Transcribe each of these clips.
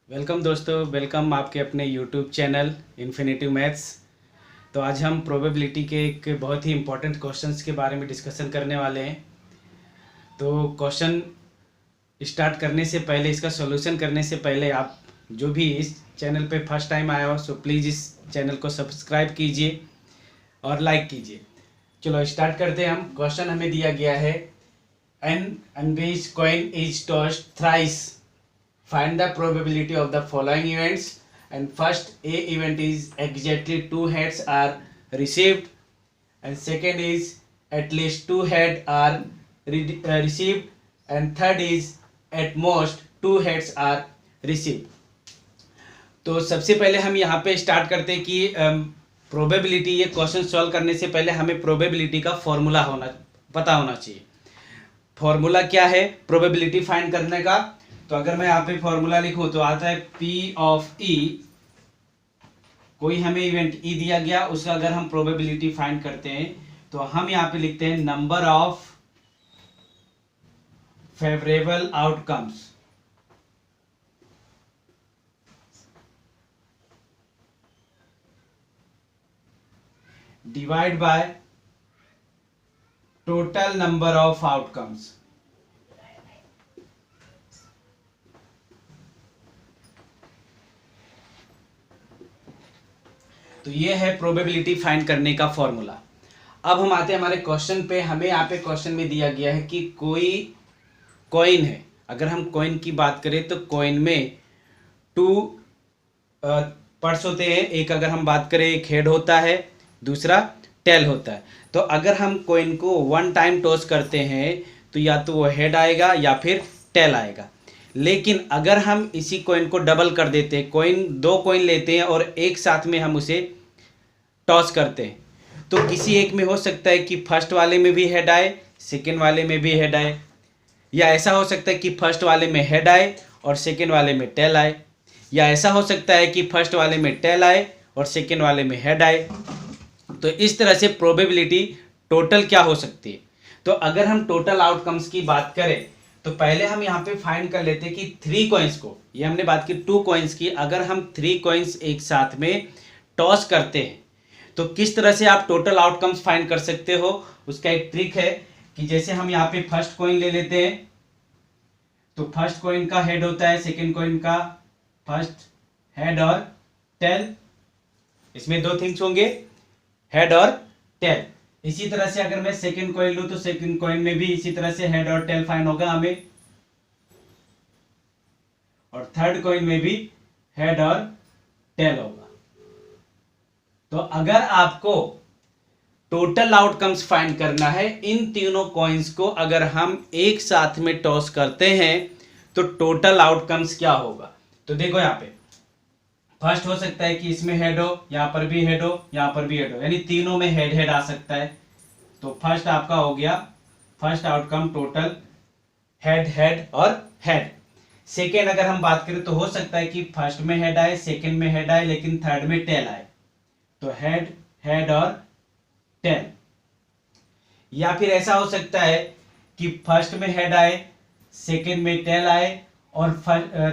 Welcome दोस्तों, welcome आपके अपने यूट्यूब चैनल इन्फिनेटिव मैथ्स। तो आज हम प्रोबेबिलिटी के एक बहुत ही इम्पोर्टेंट क्वेश्चंस के बारे में डिस्कशन करने वाले हैं। तो क्वेश्चन स्टार्ट करने से पहले, इसका सॉल्यूशन करने से पहले, आप जो भी इस चैनल पे फर्स्ट टाइम आया हो सो प्लीज़ इस चैनल को सब्सक्राइब कीजिए और लाइक कीजिए। चलो स्टार्ट करते हैं। हम क्वेश्चन हमें दिया गया है, an unbiased coin is tossed thrice, find the probability of the following events, and first A event is exactly 2 heads are received, and second is at least 2 heads are received, and third is at most 2 heads are received। तो सबसे पहले हम यहाँ पे start करते हैं कि probability, ये क्वेश्चन सॉल्व करने से पहले हमें प्रोबेबिलिटी का फॉर्मूला पता होना चाहिए। फॉर्मूला क्या है प्रोबेबिलिटी फाइंड करने का? तो अगर मैं यहाँ पे फॉर्मूला लिखूं तो आता है P ऑफ E। कोई हमें इवेंट E दिया गया, उसका अगर हम प्रोबेबिलिटी फाइंड करते हैं तो हम यहाँ पे लिखते हैं number of favourable outcomes divide by total number of outcomes. तो ये है प्रोबेबिलिटी फाइंड करने का फॉर्मूला। अब हम आते हैं हमारे क्वेश्चन पे। हमें यहाँ पे क्वेश्चन में दिया गया है कि कोई कॉइन है। अगर हम कॉइन की बात करें तो कॉइन में 2 पार्ट्स होते हैं। एक अगर हम बात करें, एक हेड होता है, दूसरा टेल होता है। तो अगर हम कॉइन को 1 टाइम टॉस करते हैं तो या तो वो हेड आएगा या फिर टेल आएगा। लेकिन अगर हम इसी कॉइन को डबल कर देते हैं, दो कॉइन लेते हैं और एक साथ में हम उसे टॉस करते हैं, तो किसी एक में हो सकता है कि फर्स्ट वाले में भी हेड आए, सेकेंड वाले में भी हेड आए, या ऐसा हो सकता है कि फर्स्ट वाले में हेड आए और सेकेंड वाले में टेल आए, या ऐसा हो सकता है कि फर्स्ट वाले में टेल आए और सेकेंड वाले में हेड आए। तो इस तरह से प्रोबेबिलिटी टोटल क्या हो सकती है। तो अगर हम टोटल आउटकम्स की बात करें तो पहले हम यहाँ पे फाइंड कर लेते हैं कि 3 कॉइन्स को, ये हमने बात की 2 कॉइन्स की, अगर हम 3 कॉइन्स एक साथ में टॉस करते हैं तो किस तरह से आप टोटल आउटकम्स फाइंड कर सकते हो। उसका एक ट्रिक है कि जैसे हम यहाँ पे फर्स्ट कॉइन ले लेते हैं तो फर्स्ट कॉइन का हेड होता है, सेकेंड कॉइन का फर्स्ट हेड और टेल। इसमें 2 थिंग्स होंगे, हेड और टेल। इसी तरह से अगर मैं सेकंड कॉइन लूं तो सेकंड कॉइन में भी इसी तरह से हेड और टेल फाइंड होगा हमें, और थर्ड कॉइन में भी हेड और टेल होगा। तो अगर आपको टोटल आउटकम्स फाइंड करना है, इन तीनों कॉइन्स को अगर हम एक साथ में टॉस करते हैं तो टोटल आउटकम्स क्या होगा। तो देखो यहाँ पे फर्स्ट हो सकता है कि इसमें हेड हो, यहां पर भी हेड हो, यहां पर भी हेड हो, यानी तीनों में हेड हेड आ सकता है। तो फर्स्ट आपका हो गया first outcome total head head और हेड। सेकेंड अगर हम बात करें तो हो सकता है कि फर्स्ट में हेड आए, सेकेंड में हेड आए, लेकिन थर्ड में टेल आए। तो हेड हेड और टेल। या फिर ऐसा हो सकता है कि फर्स्ट में हेड आए, सेकेंड में टेल आए और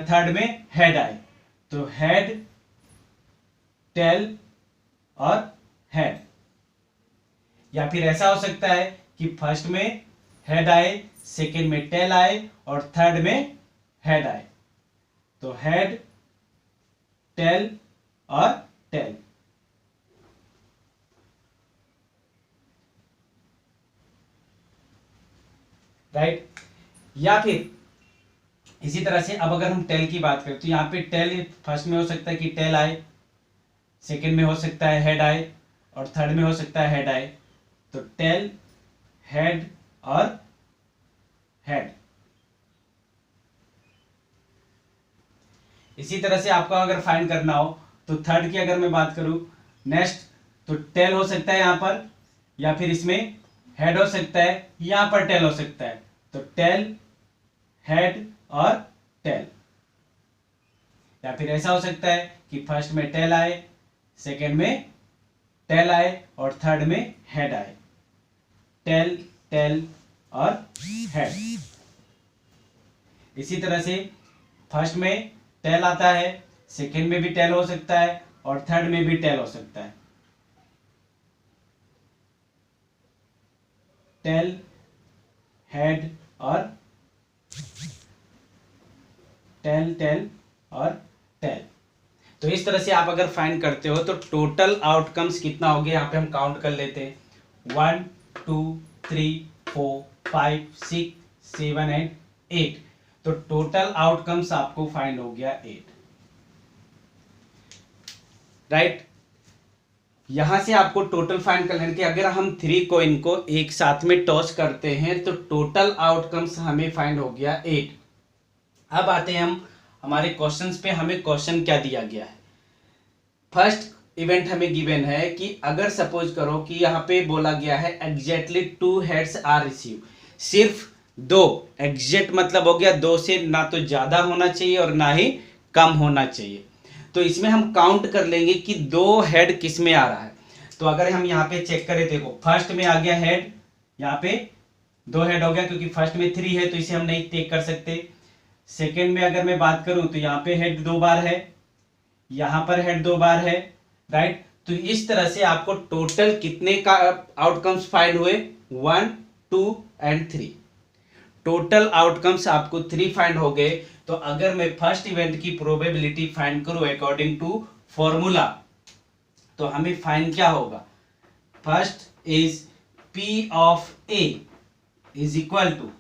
थर्ड में हेड आए। तो हेड टेल और हेड। या फिर ऐसा हो सकता है कि फर्स्ट में हेड आए, सेकेंड में टेल आए और थर्ड में हेड आए। तो हेड टेल और टेल। राइट। या फिर इसी तरह से अब अगर हम टेल की बात करें तो यहाँ पे टेल फर्स्ट में हो सकता है कि टेल आए, सेकेंड में हो सकता है हेड आए और थर्ड में हो सकता है हेड आए। तो टेल हेड और हेड। इसी तरह से आपको अगर फाइंड करना हो तो थर्ड की अगर मैं बात करूं नेक्स्ट, तो टेल हो सकता है यहां पर, या फिर इसमें हेड हो सकता है, यहां पर टेल हो सकता है। तो टेल हेड और टेल। या फिर ऐसा हो सकता है कि फर्स्ट में टेल आए, सेकेंड में टेल आए और थर्ड में हेड आए। टेल टेल और हेड। इसी तरह से फर्स्ट में टेल आता है, सेकेंड में भी टेल हो सकता है और थर्ड में भी टेल हो सकता है। टेल, हेड और टेल, टेल और टेल। तो इस तरह से आप अगर फाइंड करते हो तो टोटल आउटकम्स कितना हो गया, यहाँ पे हम काउंट कर लेते हैं 1 2 3 4 5 6 7 एंड 8। तो टोटल आउटकम्स आपको फाइंड हो गया 8, राइट। यहां से आपको टोटल फाइंड कर लेंगे कि अगर हम 3 कॉइन को एक साथ में टॉस करते हैं तो टोटल आउटकम्स हमें फाइंड हो गया 8। अब आते हैं हम हमारे क्वेश्चंस पे। हमें क्वेश्चन क्या दिया गया है, फर्स्ट इवेंट हमें गिवन है कि अगर सपोज करो कि यहाँ पे बोला गया है एग्जैक्टली 2 हेड्स आर रिसीव, सिर्फ 2, एग्जैक्ट मतलब हो गया 2 से ना तो ज्यादा होना चाहिए और ना ही कम होना चाहिए। तो इसमें हम काउंट कर लेंगे कि 2 हेड किस में आ रहा है। तो अगर हम यहाँ पे चेक करें, देखो फर्स्ट में आ गया हेड, यहाँ पे 2 हेड हो गया क्योंकि फर्स्ट में 3 है तो इसे हम नहीं टेक कर सकते। सेकेंड में अगर मैं बात करूं तो यहाँ पे हेड 2 बार है, यहां पर हेड 2 बार है, राइट। तो इस तरह से आपको टोटल कितने का आउटकम्स फाइंड हुए, 1 2 एंड 3। टोटल आउटकम्स आपको 3 फाइंड हो गए। तो अगर मैं फर्स्ट इवेंट की प्रोबेबिलिटी फाइंड करूं अकॉर्डिंग टू फॉर्मूला, तो हमें फाइंड क्या होगा, first is P of A is equal to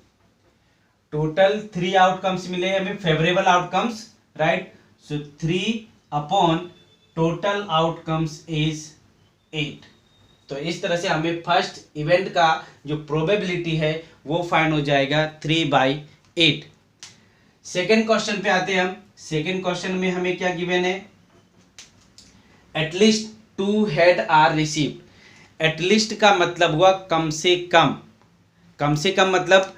total 3 outcomes मिले हमें, favourable outcomes, right. So 3 upon total outcomes is 8। तो इस तरह से हमें फर्स्ट इवेंट का जो प्रोबेबिलिटी है वो फाइंड हो जाएगा 3/8। सेकेंड क्वेश्चन पे आते हैं हम। सेकेंड क्वेश्चन में हमें क्या गिवन है, at least 2 head are received. At least का मतलब हुआ कम से कम, कम से कम मतलब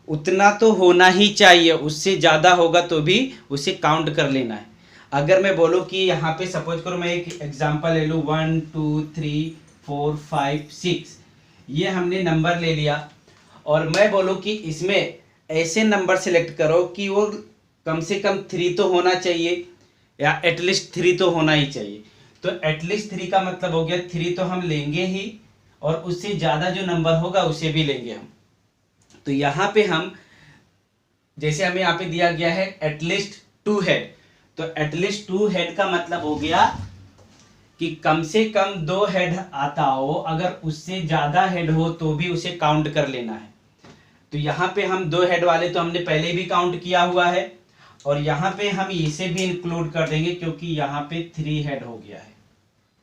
उतना तो होना ही चाहिए, उससे ज़्यादा होगा तो भी उसे काउंट कर लेना है। अगर मैं बोलूँ कि यहाँ पे सपोज करो मैं एक एग्जांपल ले लूँ 1 2 3 4 5 6, ये हमने नंबर ले लिया और मैं बोलूँ कि इसमें ऐसे नंबर सेलेक्ट करो कि वो कम से कम 3 तो होना चाहिए या एटलीस्ट 3 तो होना ही चाहिए। तो एटलीस्ट 3 का मतलब हो गया 3 तो हम लेंगे ही और उससे ज़्यादा जो नंबर होगा उसे भी लेंगे हम। तो यहाँ पे हम, जैसे हमें यहाँ पे दिया गया है एटलीस्ट 2 हेड, तो एटलीस्ट 2 हेड का मतलब हो गया कि कम से कम 2 हेड आता हो, अगर उससे ज्यादा हेड हो तो भी उसे काउंट कर लेना है। तो यहाँ पे हम 2 हेड वाले तो हमने पहले भी काउंट किया हुआ है और यहाँ पे हम इसे भी इंक्लूड कर देंगे क्योंकि यहाँ पे 3 हेड हो गया है,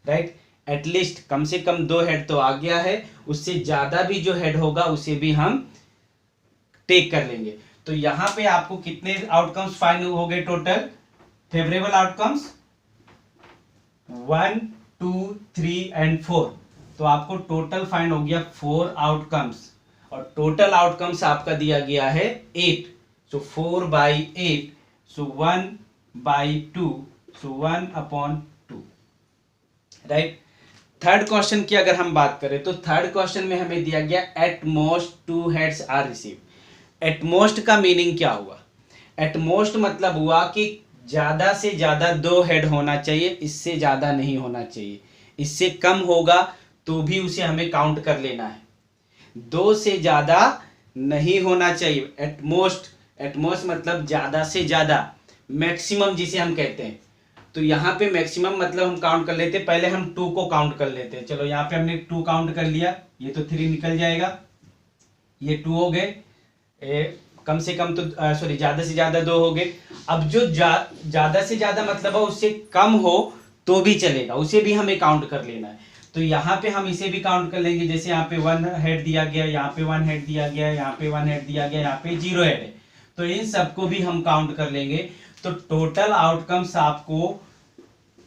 राइट। एटलीस्ट कम से कम 2 हेड तो आ गया है, उससे ज्यादा भी जो हेड होगा उसे भी हम टेक कर लेंगे। तो यहाँ पे आपको कितने आउटकम्स फाइंड हो गए टोटल, फेवरेबल आउटकम्स 1 2 3 एंड 4। तो आपको टोटल फाइंड हो गया 4 आउटकम्स और टोटल आउटकम्स आपका दिया गया है 8। सो 4/8, सो 1/2, सो 1/2, राइट। थर्ड क्वेश्चन की अगर हम बात करें तो थर्ड क्वेश्चन में हमें दिया गया at most 2 heads are received. At most का मीनिंग क्या हुआ, एट मोस्ट मतलब हुआ कि ज्यादा से ज्यादा 2 हेड होना चाहिए, इससे ज्यादा नहीं होना चाहिए। इससे कम होगा तो भी उसे हमें काउंट कर लेना है, 2 से ज्यादा नहीं होना चाहिए। एट मोस्ट, एट मोस्ट मतलब ज्यादा से ज्यादा, मैक्सिमम जिसे हम कहते हैं। तो यहाँ पे मैक्सिमम मतलब हम काउंट कर लेते हैं, पहले हम 2 को काउंट कर लेते हैं। चलो यहाँ पे हमने 2 काउंट कर लिया, ये तो 3 निकल जाएगा, ये 2 हो गए, कम से कम तो सॉरी ज्यादा से ज्यादा 2 हो गए। अब जो ज्यादा से ज्यादा मतलब है उससे कम हो तो भी चलेगा, उसे भी हमें काउंट कर लेना है। तो यहाँ पे हम इसे भी काउंट कर लेंगे, जैसे यहाँ पे 1 हेड दिया गया, यहाँ पे 1 हेड दिया गया, यहाँ पे 1 हेड दिया गया, यहाँ पे 0 हेड है, तो इन सबको भी हम काउंट कर लेंगे। तो टोटल आउटकम्स आपको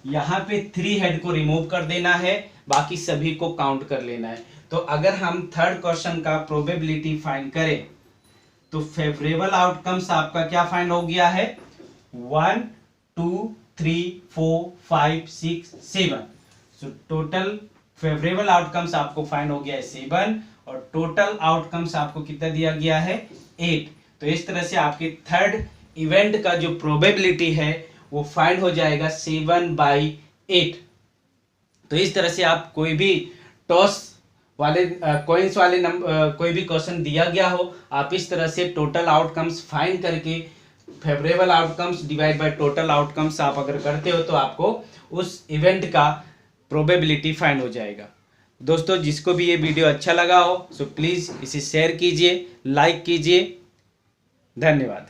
यहाँ पे 3 हेड को रिमूव कर देना है, बाकी सभी को काउंट कर लेना है। तो अगर हम थर्ड क्वेश्चन का प्रोबेबिलिटी फाइंड करें तो फेवरेबल आउटकम्स आपका क्या फाइंड हो गया है, 1 2 3 4 5 6 7। सो टोटल फेवरेबल आउटकम्स आपको फाइंड हो गया है 7 और टोटल आउटकम्स आपको कितना दिया गया है 8। तो इस तरह से आपके थर्ड इवेंट का जो प्रोबेबिलिटी है वो फाइंड हो जाएगा 7/8। तो इस तरह से आप कोई भी टॉस वाले कॉइन्स वाले कोई भी क्वेश्चन दिया गया हो, आप इस तरह से टोटल आउटकम्स फाइंड करके favourable outcomes divide by total outcomes आप अगर करते हो तो आपको उस इवेंट का प्रोबेबिलिटी फाइंड हो जाएगा। दोस्तों, जिसको भी ये वीडियो अच्छा लगा हो सो प्लीज़ इसे शेयर कीजिए, लाइक कीजिए। धन्यवाद।